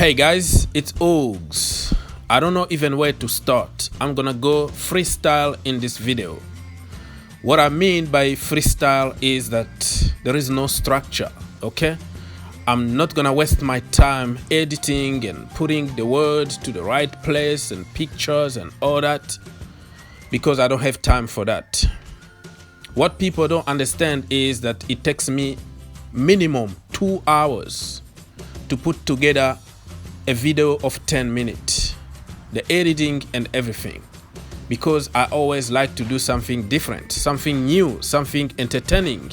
Hey guys, it's Ogs. I don't know even where to start. I'm gonna go freestyle in this video. What I mean by freestyle is that there is no structure, okay? I'm not gonna waste my time editing and putting the words to the right place and pictures and all that because I don't have time for that. What people don't understand is that it takes me minimum 2 hours to put together a video of 10 minutes, the editing and everything, because I always like to do something different, something new, something entertaining,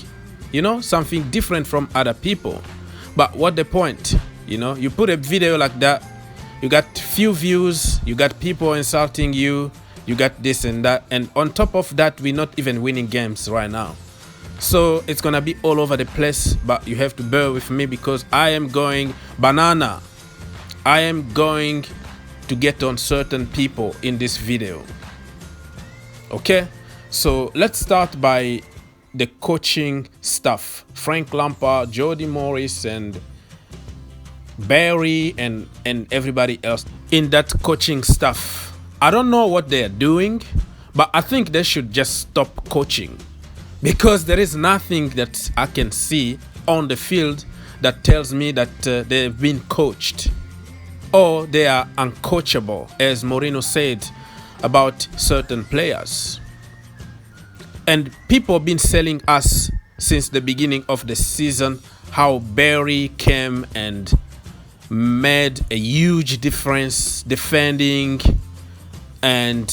something different from other people. But what the point? You put a video like that, you got few views, you got people insulting you, you got this and that, and on top of that, we're not even winning games right now. So it's gonna be all over the place, but you have to bear with me because I am going banana. I am going to get on certain people in this video. Okay, so let's start by the coaching stuff. Frank Lampard, Jody Morris, and Barry, and everybody else in that coaching stuff. I don't know what they're doing, but I think they should just stop coaching because there is nothing that I can see on the field that tells me that they've been coached or they are uncoachable, as Mourinho said about certain players. And people have been selling us since the beginning of the season how Barry came and made a huge difference defending and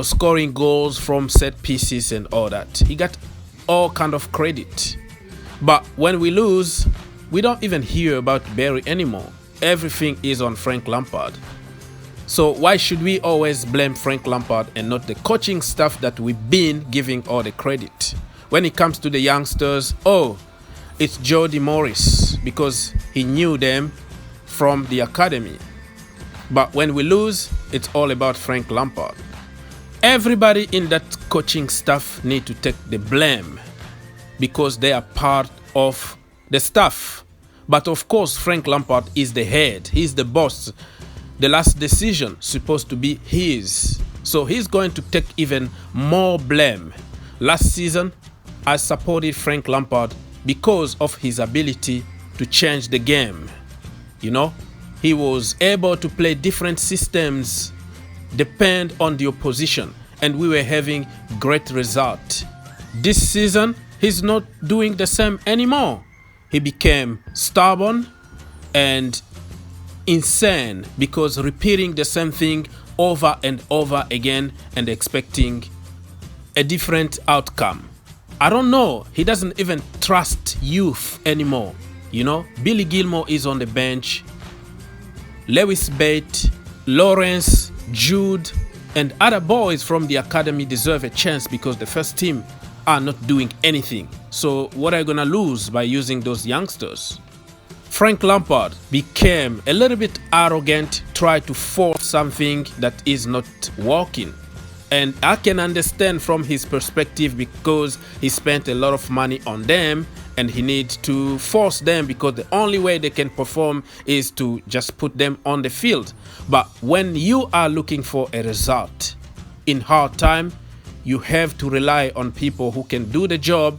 scoring goals from set pieces and all that. He got all kind of credit. But when we lose, we don't even hear about Barry anymore. Everything is on Frank Lampard. So why should we always blame Frank Lampard and not the coaching staff that we've been giving all the credit? When it comes to the youngsters, it's Jody Morris because he knew them from the academy. But when we lose, it's all about Frank Lampard. Everybody in that coaching staff need to take the blame because they are part of the staff. But of course, Frank Lampard is the head. He's the boss. The last decision supposed to be his. So he's going to take even more blame. Last season, I supported Frank Lampard because of his ability to change the game. He was able to play different systems, depend on the opposition, and we were having great result. This season, he's not doing the same anymore. He became stubborn and insane because repeating the same thing over and over again and expecting a different outcome. I don't know. He doesn't even trust youth anymore. Billy Gilmore is on the bench. Lewis Bate, Lawrence, Jude, and other boys from the academy deserve a chance because the first team are not doing anything. So what are you gonna lose by using those youngsters? Frank Lampard became a little bit arrogant, tried to force something that is not working. And I can understand from his perspective because he spent a lot of money on them and he needs to force them because the only way they can perform is to just put them on the field. But when you are looking for a result in hard time, you have to rely on people who can do the job.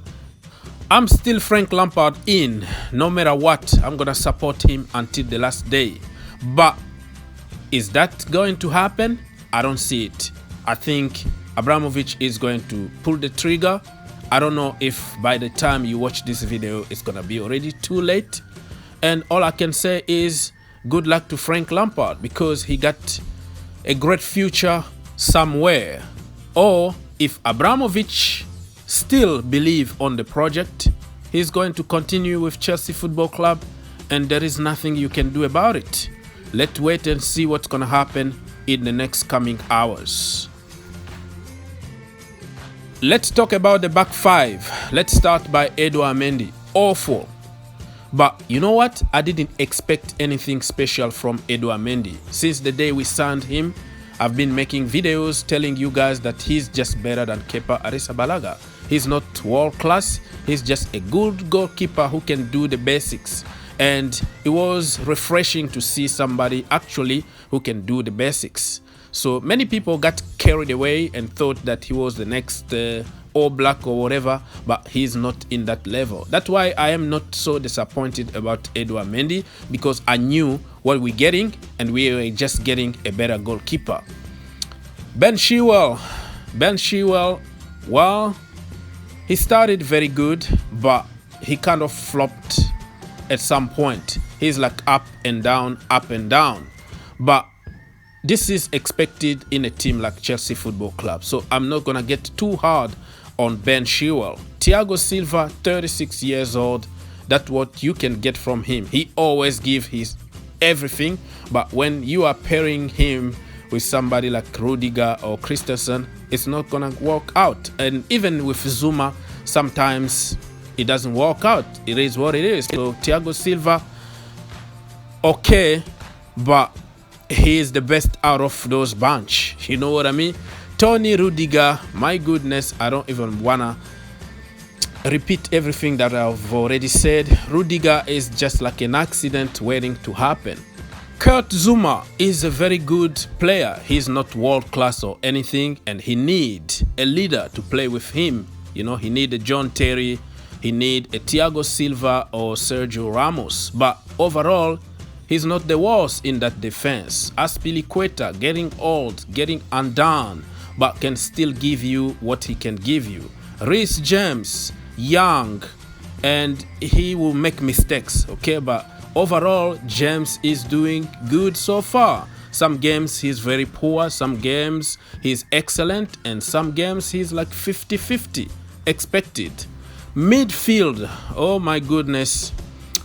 I'm still Frank Lampard in. No matter what, I'm going to support him until the last day. But is that going to happen? I don't see it. I think Abramovich is going to pull the trigger. I don't know if by the time you watch this video, it's going to be already too late. And all I can say is good luck to Frank Lampard because he got a great future somewhere. Or if Abramovich still believes on the project, he's going to continue with Chelsea Football Club and there is nothing you can do about it. Let's wait and see what's going to happen in the next coming hours. Let's talk about the back five. Let's start by Edouard Mendy. Awful. But you know what? I didn't expect anything special from Edouard Mendy. Since the day we signed him, I've been making videos telling you guys that he's just better than Kepa Arrizabalaga. He's not world class. He's just a good goalkeeper who can do the basics. And it was refreshing to see somebody actually who can do the basics. So many people got carried away and thought that he was the next All Black or whatever, but he's not in that level. That's why I am not so disappointed about Edouard Mendy, because I knew what we're getting, and we were just getting a better goalkeeper. Ben Chilwell, well, he started very good, but he kind of flopped at some point. He's like up and down. But this is expected in a team like Chelsea Football Club. So I'm not going to get too hard on Ben Chilwell. Thiago Silva, 36 years old. That's what you can get from him. He always gives his everything. But when you are pairing him with somebody like Rudiger or Christensen, it's not going to work out. And even with Zuma, sometimes it doesn't work out. It is what it is. So Thiago Silva, okay, but he is the best out of those bunch. You know what I mean? Tony Rudiger, my goodness, I don't even wanna repeat everything that I've already said. Rudiger is just like an accident waiting to happen. Kurt Zuma is a very good player. He's not world class or anything, and he needs a leader to play with him. You know, he needs a John Terry, he needs a Thiago Silva or Sergio Ramos. But overall, he's not the worst in that defense. Azpilicueta, getting old, getting undone, but can still give you what he can give you. Reece James, young, and he will make mistakes, okay? But overall, James is doing good so far. Some games he's very poor, some games he's excellent, and some games he's like 50-50 expected. Midfield, oh my goodness.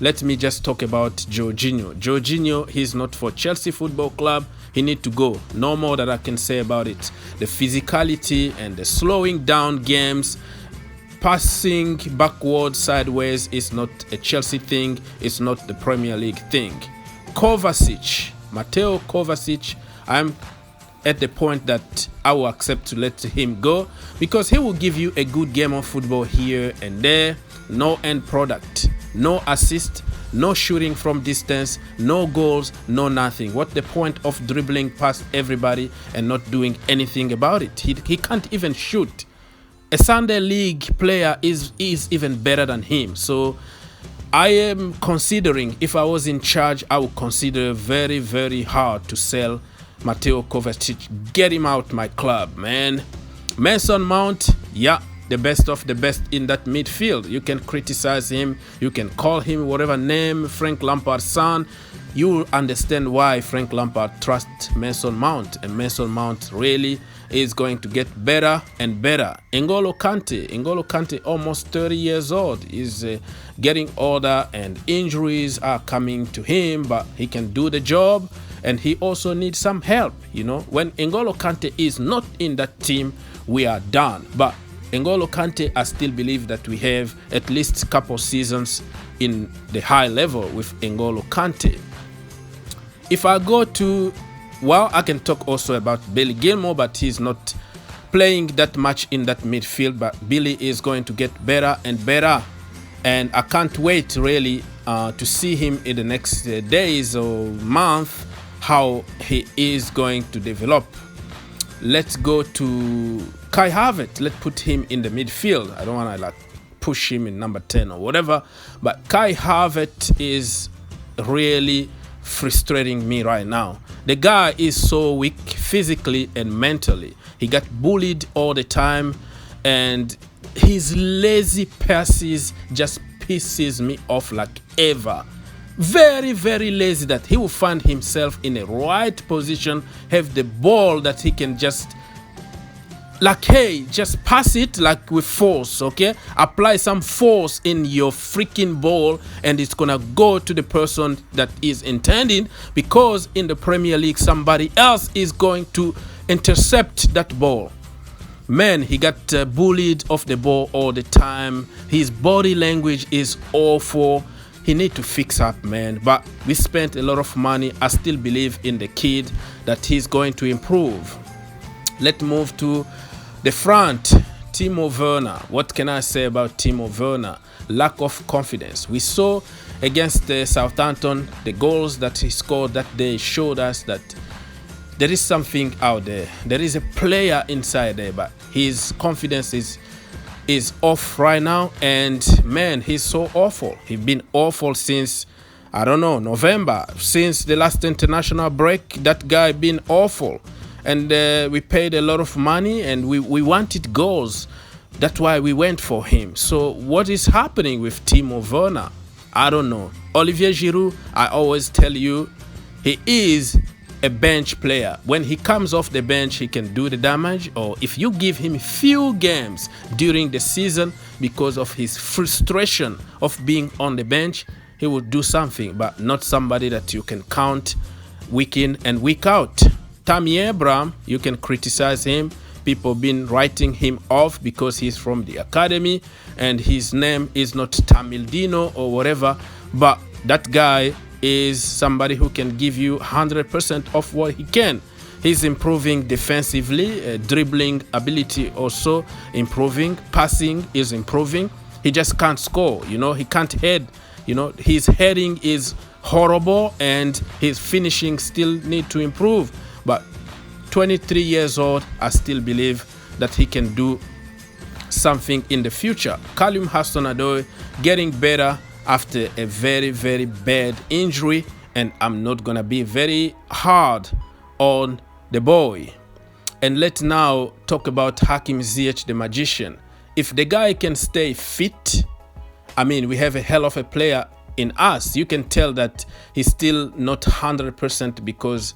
Let me just talk about Jorginho. Jorginho, he's not for Chelsea Football Club. He need to go. No more that I can say about it. The physicality and the slowing down games, passing backward, sideways is not a Chelsea thing. It's not the Premier League thing. Kovacic, Mateo Kovacic, I'm at the point that I will accept to let him go, because he will give you a good game of football here and there. No end product. No assist, no shooting from distance, no goals, no nothing. What the point of dribbling past everybody and not doing anything about it? He can't even shoot. A Sunday League player is even better than him. So I am considering, if I was in charge, I would consider very, very hard to sell Mateo Kovacic. Get him out my club, man. Mason Mount, yeah, the best of the best in that midfield. You can criticize him, you can call him whatever name, Frank Lampard's son. You will understand why Frank Lampard trusts Mason Mount, and Mason Mount really is going to get better and better. N'Golo Kante, almost 30 years old, is getting older and injuries are coming to him, but he can do the job, and he also needs some help. You know, when N'Golo Kante is not in that team, we are done. But N'Golo Kante, I still believe that we have at least a couple seasons in the high level with N'Golo Kante. If I go to, well, I can talk also about Billy Gilmour, but he's not playing that much in that midfield. But Billy is going to get better and better, and I can't wait really to see him in the next days or month, how he is going to develop. Let's go to Kai Havertz. Let's put him in the midfield. I don't want to like push him in number 10 or whatever, but Kai Havertz is really frustrating me right now. The guy is so weak physically and mentally. He got bullied all the time, and his lazy passes just pisses me off like ever. Very, very lazy, that he will find himself in a right position, have the ball that he can just like, hey, just pass it like with force, okay? Apply some force in your freaking ball, and it's gonna go to the person that is intending, because in the Premier League somebody else is going to intercept that ball. Man, he got bullied off the ball all the time. His body language is awful. He need to fix up, man. But we spent a lot of money. I still believe in the kid, that he's going to improve. Let's move to the front. Timo Werner. What can I say about Timo Werner? Lack of confidence. We saw against Southampton, the goals that he scored that day showed us that there is something out there. There is a player inside there, but his confidence is off right now. And man, he's so awful. He's been awful since, I don't know, November. Since the last international break, that guy been awful. And we paid a lot of money and we wanted goals. That's why we went for him. So what is happening with Timo Werner? I don't know. Olivier Giroud, I always tell you, he is a bench player. When he comes off the bench, he can do the damage. Or if you give him few games during the season because of his frustration of being on the bench, he will do something, but not somebody that you can count week in and week out. Tammy Abraham, you can criticize him. People been writing him off because he's from the academy and his name is not Tamildino or whatever. But that guy is somebody who can give you 100% of what he can. He's improving defensively, dribbling ability also improving, passing is improving. He just can't score, he can't head. His heading is horrible and his finishing still need to improve. But 23 years old, I still believe that he can do something in the future. Callum Hudson-Odoi getting better after a very, very bad injury, and I'm not gonna be very hard on the boy. And let's now talk about Hakim Ziyech, the magician. If the guy can stay fit, I mean, we have a hell of a player in us. You can tell that he's still not 100% because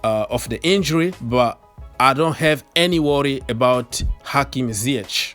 of the injury, but I don't have any worry about Hakim Ziyech.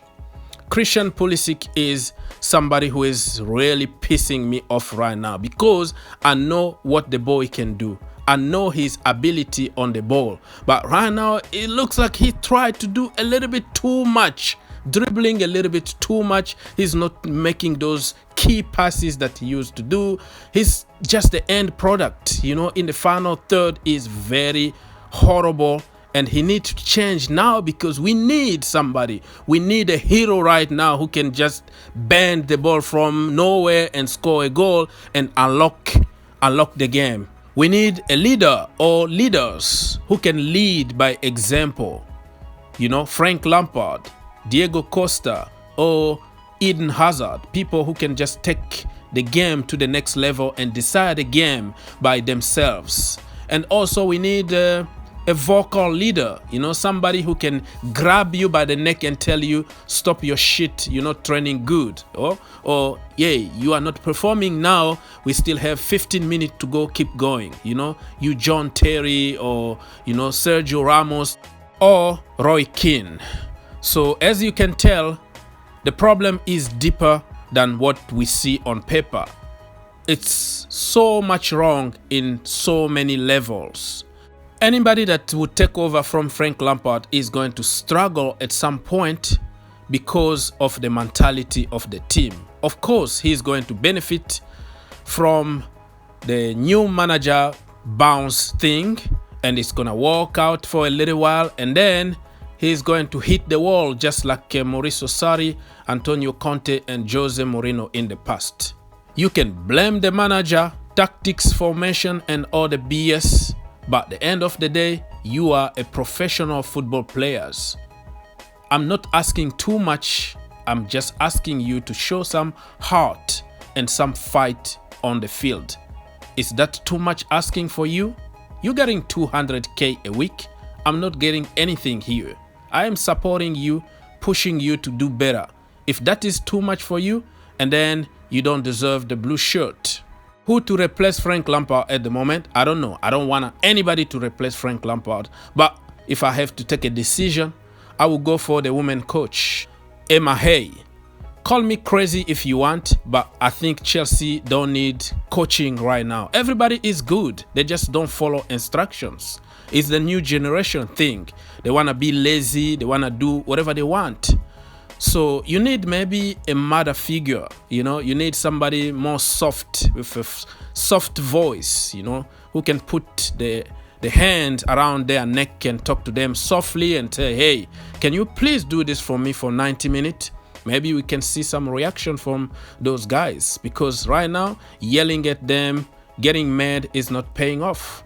Christian Pulisic is somebody who is really pissing me off right now because I know what the boy can do. I know his ability on the ball, but right now it looks like he tried to do a little bit too much, dribbling a little bit too much. He's not making those key passes that he used to do. He's just the end product, in the final third is very horrible. And he needs to change now because we need somebody. We need a hero right now who can just bend the ball from nowhere and score a goal and unlock the game. We need a leader or leaders who can lead by example. Frank Lampard, Diego Costa, or Eden Hazard. People who can just take the game to the next level and decide the game by themselves. And also we need a vocal leader, somebody who can grab you by the neck and tell you, stop your shit, you're not training good. Or yeah, you are not performing now, we still have 15 minutes to go, keep going. You John Terry or, Sergio Ramos or Roy Keane. So as you can tell, the problem is deeper than what we see on paper. It's so much wrong in so many levels. Anybody that would take over from Frank Lampard is going to struggle at some point because of the mentality of the team. Of course, he's going to benefit from the new manager bounce thing, and it's going to work out for a little while, and then he's going to hit the wall just like Mauricio Sarri, Antonio Conte, and Jose Mourinho in the past. You can blame the manager, tactics, formation, and all the BS. But at the end of the day, you are a professional football players. I'm not asking too much. I'm just asking you to show some heart and some fight on the field. Is that too much asking for you? You're getting 200K a week. I'm not getting anything here. I am supporting you, pushing you to do better. If that is too much for you, and then you don't deserve the blue shirt. Who to replace Frank Lampard at the moment? I don't know. I don't want anybody to replace Frank Lampard. But if I have to take a decision, I will go for the woman coach, Emma Hay. Call me crazy if you want, but I think Chelsea don't need coaching right now. Everybody is good. They just don't follow instructions. It's the new generation thing. They want to be lazy. They want to do whatever they want. So you need maybe a mother figure, you need somebody more soft with a soft voice, who can put the the hand around their neck can talk to them softly and say, hey, can you please do this for me for 90 minutes? Maybe we can see some reaction from those guys, because right now yelling at them, getting mad is not paying off.